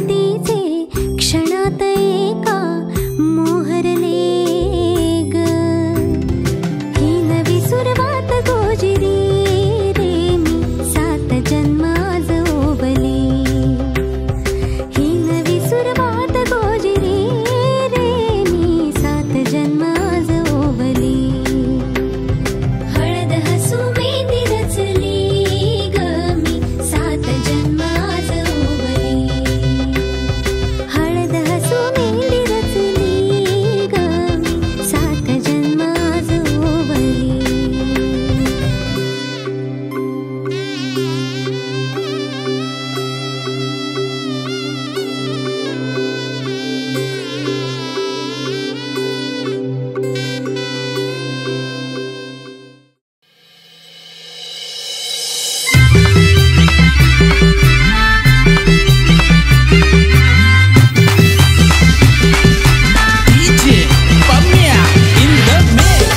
गमतीचे क्षणात एका मोहरले ग। ही नवी सुरुवात गोजिरी रे मी 7 जन्म आज ओवली। ही नवी सुरुवात गोजिरी रे मी 7 जन्म आज ओवली। हळद हसू मेहंदी रचली ग मी 7 जन्म आज ओवली। हळद हसू मेहंदी रचली ग मी 7 जन्म आज ओवली। DJ Pamia in the mix.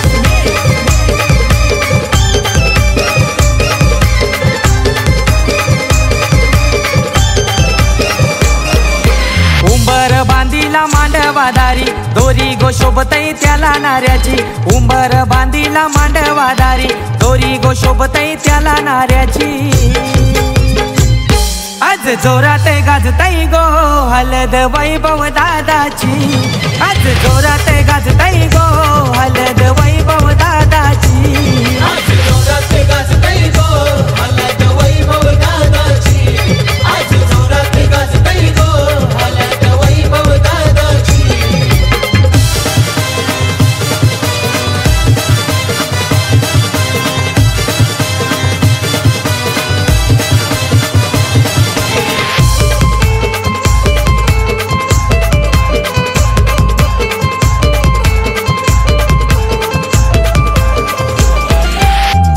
उंबर बांधीला मांडवादारी दोरी गो शोभतई त्याला नाऱ्याची। उंबर बांधीला मांडवादारी दोरी गो शोभतई त्याला नाऱ्याची। आज जोरात गाजतई गो हलद वैभव दादाची। आज जोरात गाजतई गो हलद वैभव दादाची। आज जोरात गाजतई गो हलद वैभव दादाची। आज जोरात गाजतई गो हलद वैभव दादाची।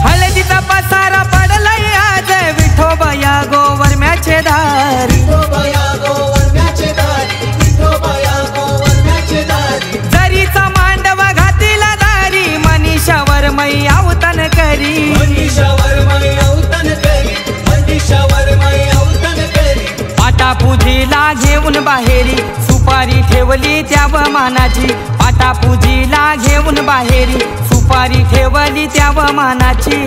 हळदीचा पसारा पडलाय आज विठोबया गोवरम्याचे दारी। विठोबया गोवरम्याचे दारी। विठोबया गोवरम्याचे दारी। जरीचा मांडवा घातीला दारी मनीषावर मै आवतन करी। मनीषावर मै अवतन करी। मनीषावर मै अवतन करी। पाटा पूजीला घेऊन बाहेरी सुपारी ठेवली त्याव मानाची। पाटा पूजीला घेऊन बाहेरी सुपारी ठेवली त्याव मानाची।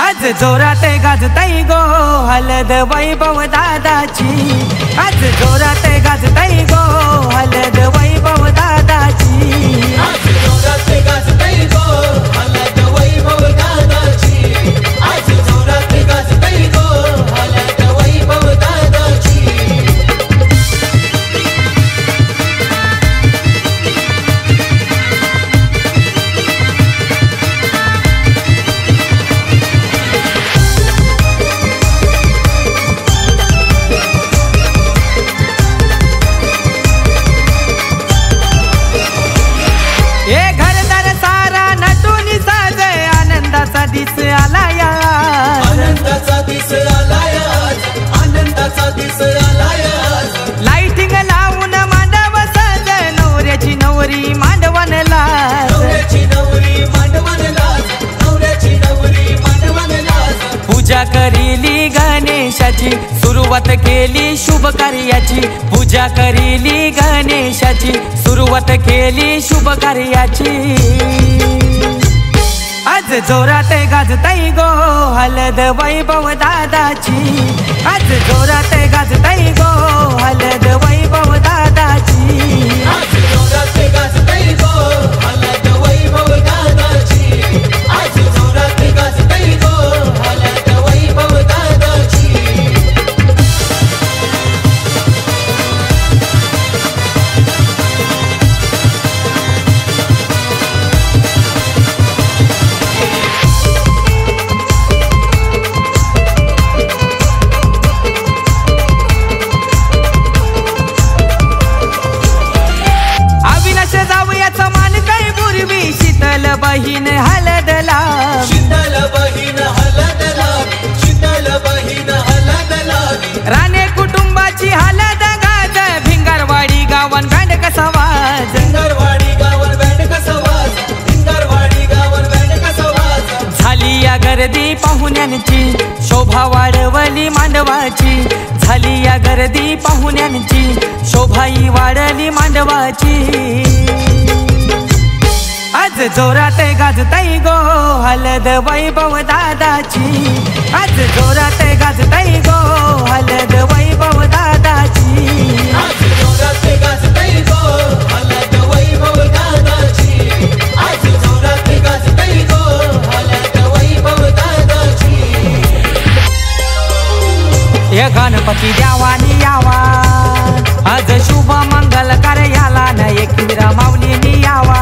आज जोरात गाजतई गो हलद वैभव दादाची। आज जोरात गाजतई गो हलद वैभव दादाची। आज जोरात गाजतई गो हलद वैभव दादाची। आज जोरात गाजतई गो हलद वैभव दादाची। ए घरदार सारा नटून साजे आनंदाचा दिस आलाय आज। आनंदाचा दिस आलाय आज। आनंदाचा दिस आलाय आज। लाइटिंग लावून मांडव साजे नवऱ्याची नवरी मांडवन लाज। नवऱ्याची नवरी मांडवन लाज। नवऱ्याची नवरी मांडवन लाज। पूजा करीली गणेशाची सुरुवात केली शुभ कार्याची। पूजा करीली गणेशाची सुरुवात केली शुभ कार्याची। आज जोरात गाजतई गो हलद वैभव दादाची। आज जोरात गाजतई गो हलद वैभव दादाची। आज जोरात गाजतई गो हलद वैभव दादाची। आज जोरात गाजतई गो हलद वैभव दादाची। गर्दी पाहुण्यांची शोभाई वाढली मांडवाची आज जोरात गाजताई गो हलद वैभव दादाची आज जोरात गाजताई गो हलद वैभव दादाची आज जोरात गाजतय गो हलद वैभव दादाची आज जोरात गाजतय गो हलद वैभव दादाची या गणपती देवानी यावा आज शुभ मंगल कार्याला न एकवीरा माऊलीनी यावा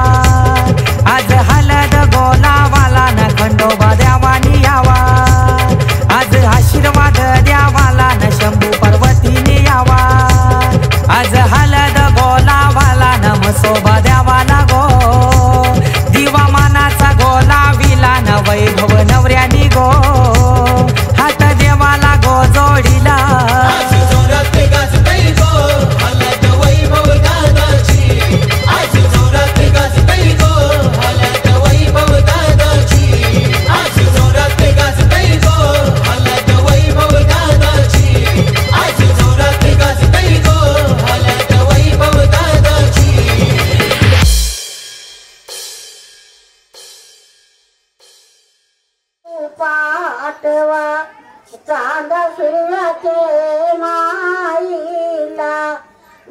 आज हलद गोलावाला न खंडोबा देवानी यावा आज आशीर्वाद द्यावाला न शंभू पर्वतीने यावा आज हलद गोलावाला न मसोबा द्यावाला गो दिवा मानाचा गोलाविला न वैभव नवऱ्यानी गो हात देवाला गो जोडीला आज जोरात गाजतय गो हलद वैभव दादाची आज जोरात गाजतय गो हलद वैभव दादाची आज जोरात गाजतय गो हलद वैभव दादाची आज जोरात गाजतय गो हलद वैभव दादाची पाटवा चांद सूर्याचे माईला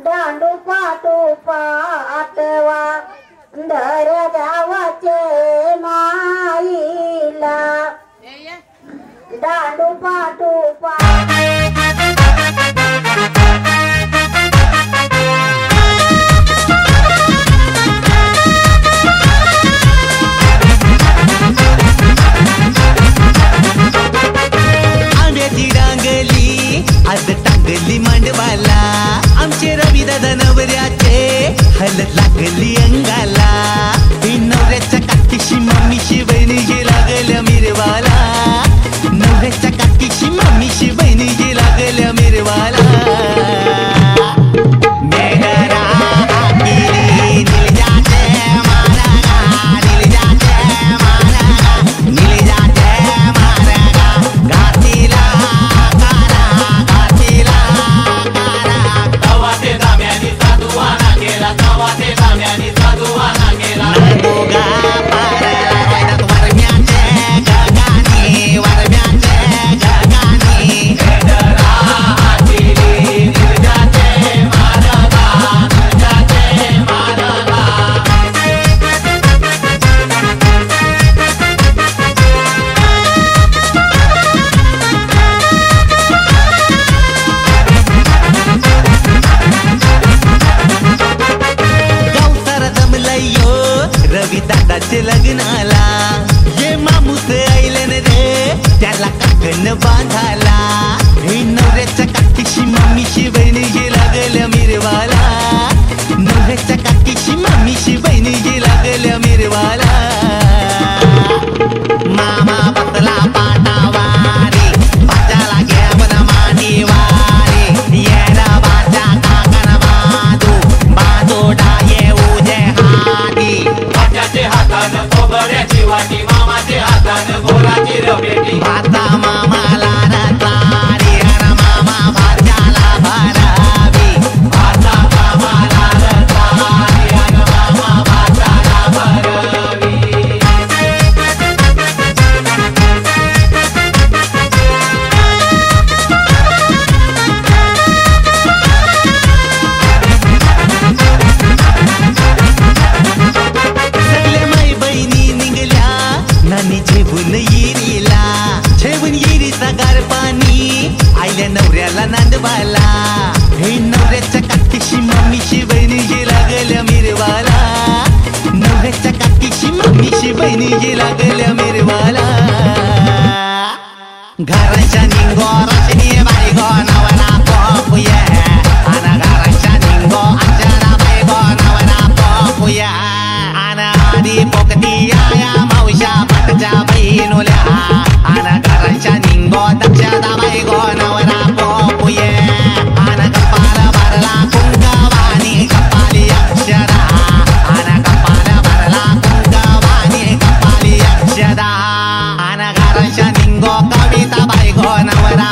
दांडू पाटू पाटवा धर गावाचे माईला दांडू पाटू आज टाकली मांडवाला आमचे रवी दादा नवऱ्याचे हलत लागली अंगाला ही नवऱ्याच्या काकीशी मम्मीशी बहिणीची लागल्या मिरवाला नवऱ्याच्या काकीशी मम्मीशी बहिणीची लागल्या मिरवाला लग्नाला ये मामूस आईलन रे त्याला काकण बांधाला हे नवऱ्याच्या काकीशी मम्मीशी बहिणीची लागल्या मिरवाला नवऱ्याच्या काकीशी मम्मीशी बहिणीची लागल्या मिरवाला मामा बसला पाटावारी बाजाला घेऊन मांडीवारी येडा बाजा काकण बाजू डाये उजे हाती बाजाचे हातान खोबऱ्याची वाटी मामाचे हातान गोराची रबेटी भाता मामाला रतारी अर मामा भाज्याला भरावी भाता मामाला रतारी अन मामा भाताला भरवी सगळे माई बहिणी निघल्या नानी झेवून येरीला झेवून येरीचा गार पाणी आईल्या नवऱ्याला नांदवाला हे नवऱ्याच्या काकीशी मम्मीशी बहिणीची लागल्या मिरवाला नवऱ्याच्या काकीशी मम्मीशी बहिणीची लागल्या मिरवाला घराच्या निंगोराची बाई गो नवरा पोपुया आणि घराच्या निंगो अंजना बाई गो नवरा पोपुया आणि आधी पोकती आया मावशा पाटच्या बहिणुल्या आणि घराच्या निंगो दक्षदा बाई गो नवरा पोपुया आणि कपाल भरला कुंकवानी कपाली अक्षरा आणि कपाल भरला कुंकवानी कपाली अक्षदा आणि घराच्या निंगो कविता बाई गो नवरा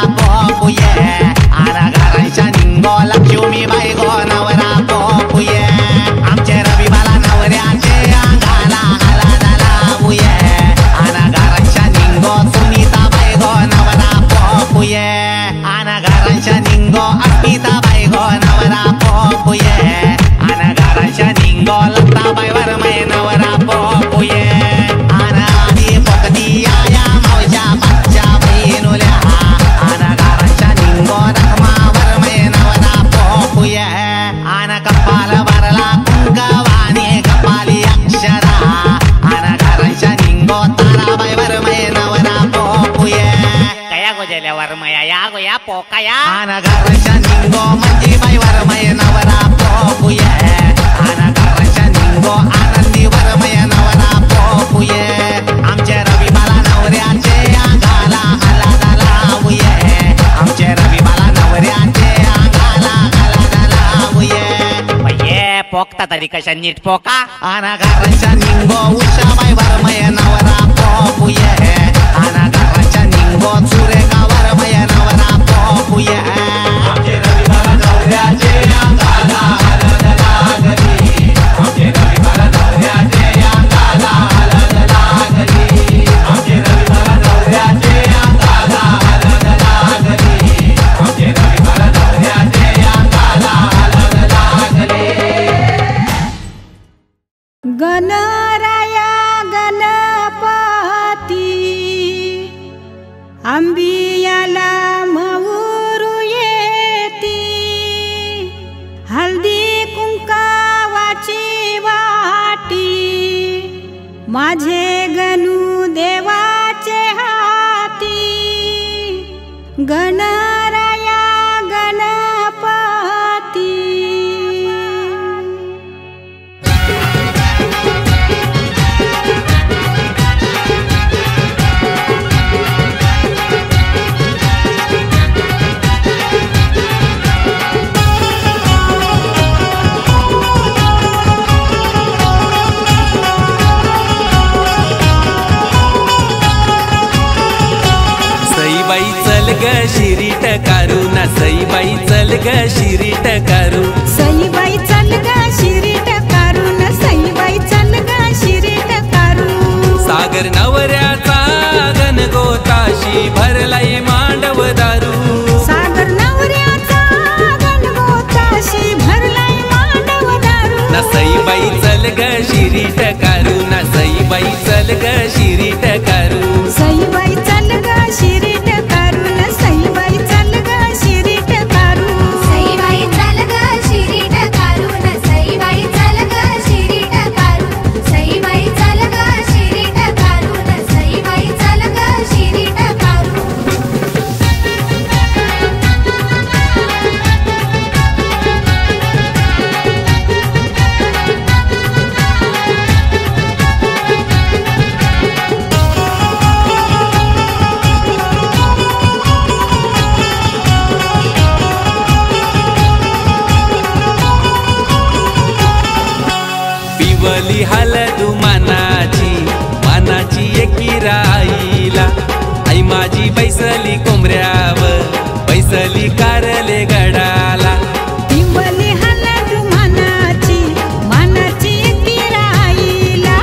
पोपुये आन घराच्या निंगो लता बायवर मै नवरा पोपुये आन आधी पोकती या मावच्या बाच्या बहिनुल्या आन घराच्या निंगो रखमावर मै नवरा पोपुये आन कपाल भरला कुंकवाने कपाली अक्षरा आन घराच्या निंगो ताराबाईवर मै नवरा पोपुये कया गोजल्या वरमया या गोया पोकाया आन घराच्या निंगो मंजी बाईवर मै नवरा पोपुये आन घराच्या निंगो आनंदी वर मै नवरा पोपुये आमचे रवी बाला नवऱ्याचे अंगाला आला लावूये आमचे रवी बाला नवऱ्याचे अंगाला आला लावूये पोकता तरी कशा नीट पोका आन घराच्या निंगो उषा बाईवर मै नवरा पोपुये आन घराच्या निंगो सुरेखावर मै नवरा पोपुये आमचे रवी बाला नवऱ्याचे अंगाला आला लागली आमचे रवी बाला नवऱ्याचे अंगाला आला लागली आमचे रवी बाला नवऱ्याचे अंगाला आला लागली आमचे रवी बाला नवऱ्याचे अंगाला आला लागली गणराया गणपती अंबियाला मऊरू येती हल्दी कुंकावाची वाटी माझे गणू देवाचे हाती गणराया गणपती सईबाई चल ग शिरीट कारू ना सईबाई चल ग शिरीट कारू सईबाई चल ग शिरीट कारून सईबाई चल ग शिरीट कारू सागर नवऱ्याचा गणगोताशी भरलाई मांडव दारू सागर नवऱ्याचा गणगोताशी भरलाय मांडव दारू ना सईबाई चल ग शिरीट कारू ना सईबाई चल ग शिरीट कारू सईबाई चल ग शिरीट कारून सईबाई चल ग शिरीट कारू सईबाई चल ग शिरीट कारून सईबाई चल ग शिरीट कारू सईबाई चल ग शिरीट कारून सईबाई चल ग शिरीट कारू पिवली हलदू मानाची एकी राईला आई माझी बैसली कोंबऱ्यावर बैसली कारले गडाला पिंवली हलद मानाची एकी राईला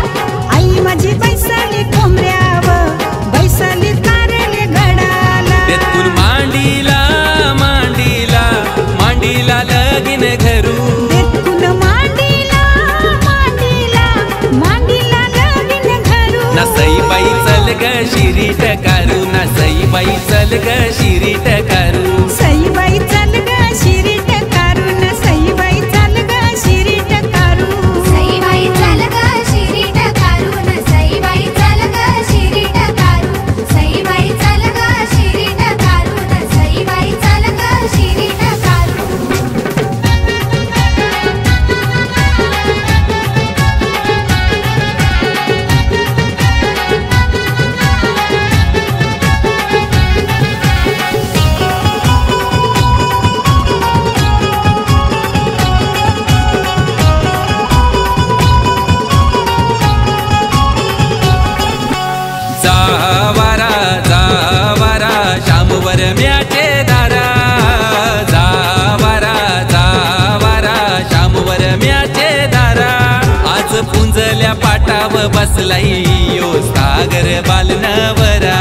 आई माझी बैसली कोंबऱ्यावर बैसली कारले गडाला तेतून मांडीला लगीन घरू देतकुन मांडीला लगीन घरू ना सईबाई चल ग शिरीट कारू ना सईबाई चल ग शिरीट कारू सईबाई चल ग शिरीट कारून सईबाई चल ग शिरीट कारू सईबाई चल ग शिरीट कारून सईबाई चल ग शिरीट कारू सईबाई चल ग शिरीट कारून सईबाई चल ग शिरीट कारू जावारा शामवर म्याचे दारा जावारा शामवर म्याचे दारा आज पुंजल्या पाटाव बसलाई यो सागर बालनवरा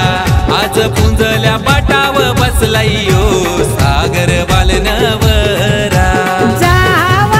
आज पुंजल्या पाटाव बसलाई यो सागर बालनवरा जाव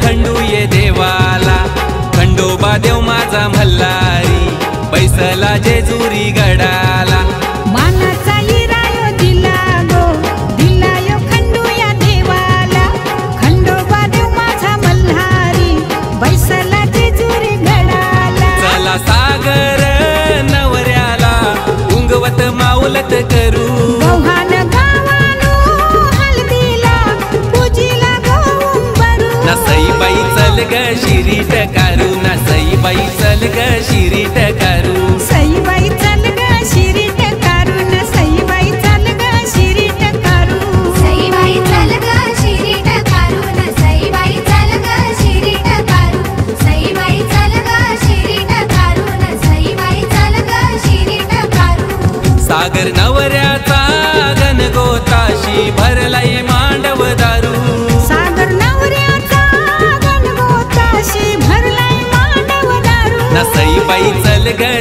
खंडू ये देवाला, खंडोबा देव माझा मल्हारी, बैसला जेजुरी गडाला. मानाचा हिरायो दिला गो, दिला यो खंडू या देवाला, खंडोबा देव माझा मल्हारी, बैसला जेजुरी गडाला. चला सागर नवऱ्याला उंगवत माऊलत करू, गव्हाण गावानो हळदीला पूजीला गोंबरू. ना सईबाई चल ग शिरीट कारू, ना सईबाई चल ग शिरीट कारू. सईबाई चल ग शिरीट कारून, सईबाई चल ग शिरीट कारू. सईबाई चल ग शिरीट कारून, सईबाई चल ग शिरीट कारू. सईबाई चल ग शिरीट कारून, सईबाई चल ग शिरीट कारू. सागर नवऱ्याचा गणगोताशी भरलाय मांडव दारू, सागर नवऱ्याचा गणगोताशी भरलाय मांडव दारू. ना सईबाई चल ग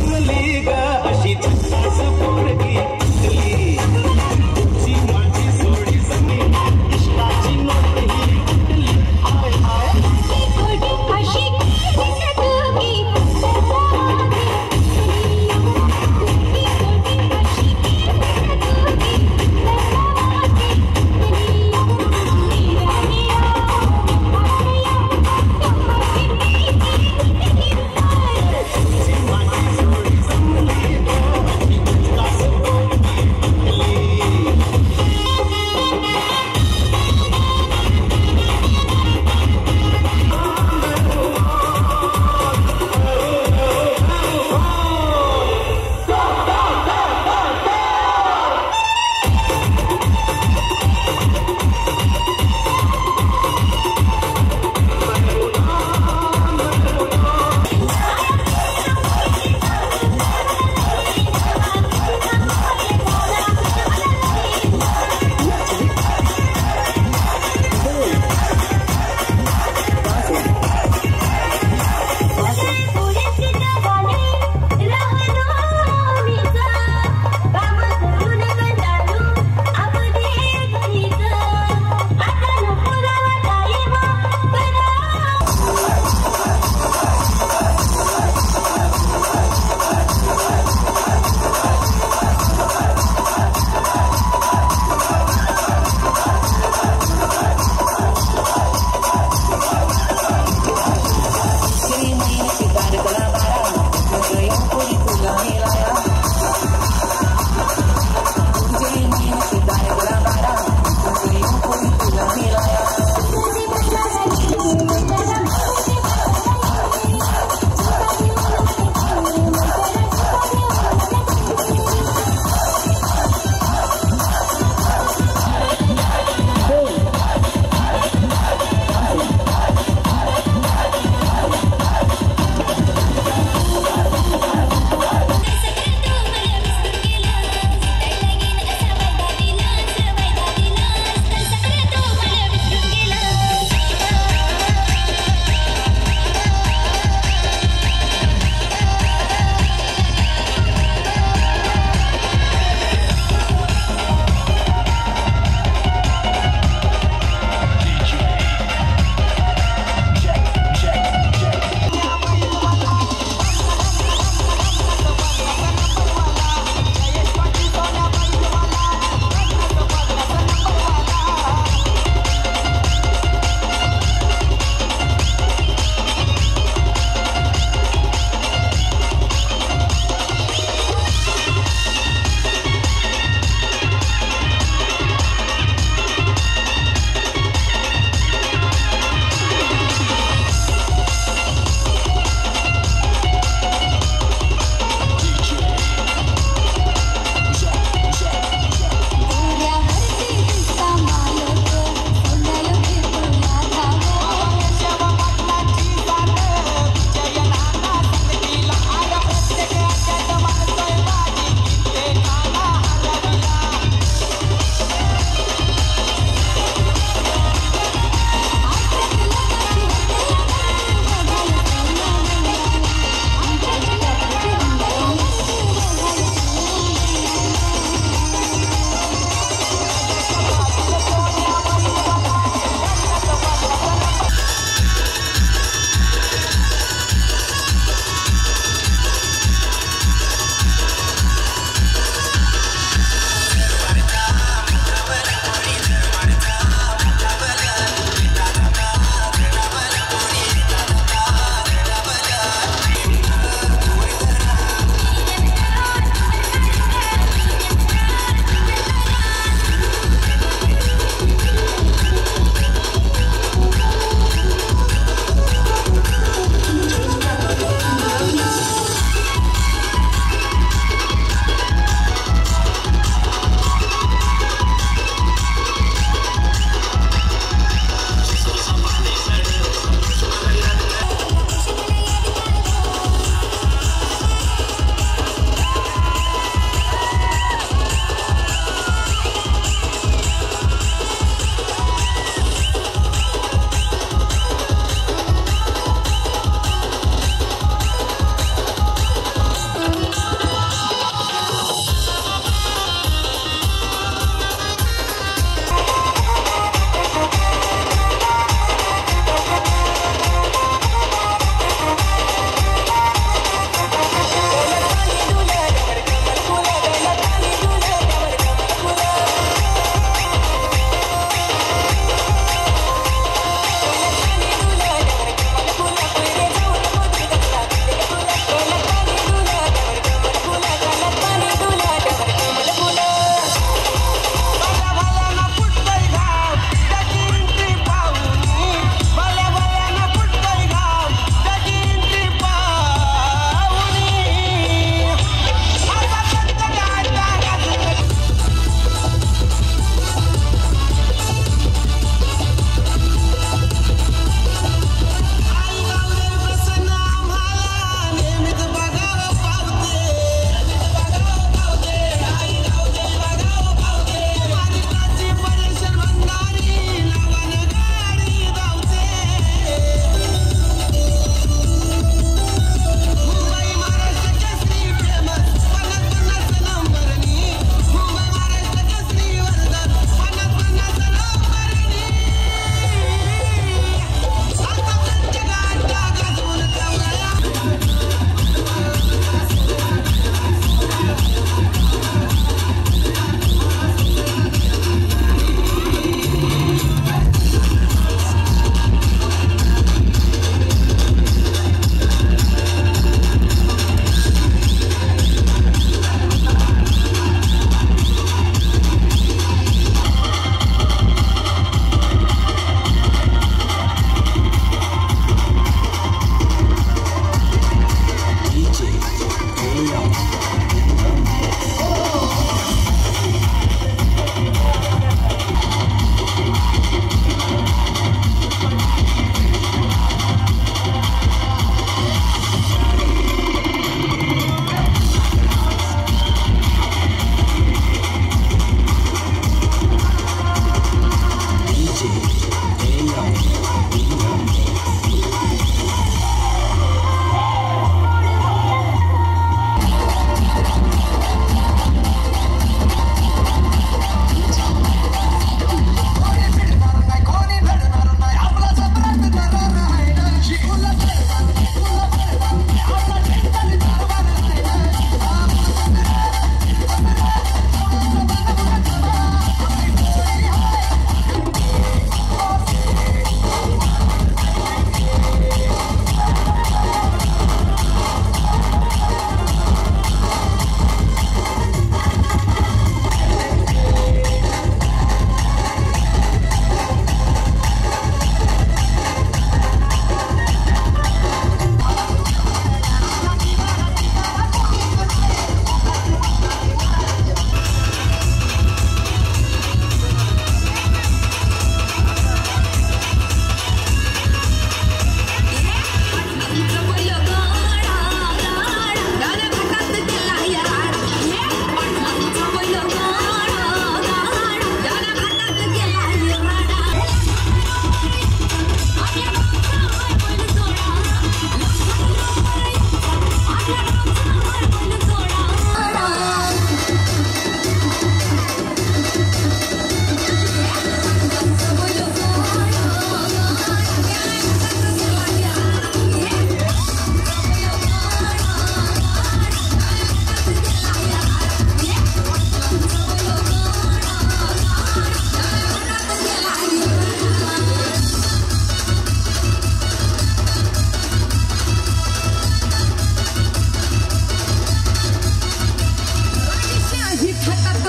जमली ग अशी झकास पोरगी कुठली तुझी माझी जोडी जमी इश्काची नोटही कुठली हाय हाय अशी दिसत होती माझी जोडी जमली ग अशी झकास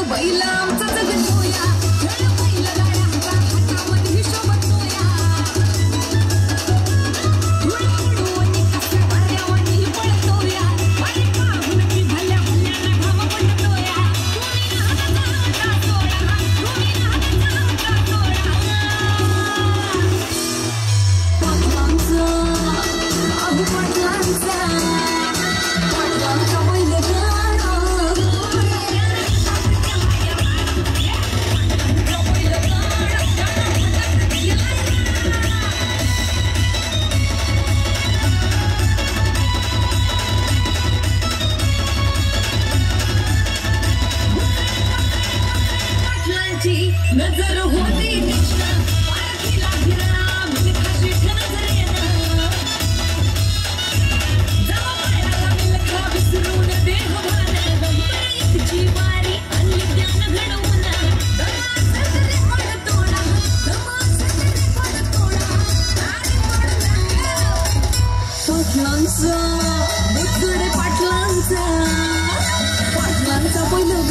बैला आमचा जगतोया खेळ बैल गाड्या हातामध्ये हिशोबतोया धुळवडून कसा वाऱ्यावानी पळतोया आणि पाहून की भल्या भल्याना घाम पडतोया तुम्ही हाताचा तोडा तुम्ही हाताचा तोडा पाटलांचा आगू पाटलांचा पाटलांचा बैल नजर होती पारखीला फिरा मिलखाशी नजरेनं जवा पायाला मिलखा विसरून देह भान गंभीरची वारी आणली ज्ञान घडवून तमासरे पड तोडा आणि पडला पाटलांचा बुचडे पाटलांचा पहिलं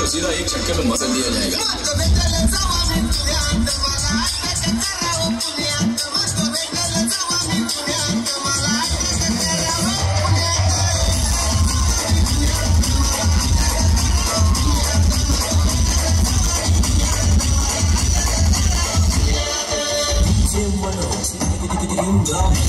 सीधा एक छक्के में मसल दिया जाएगा। Down.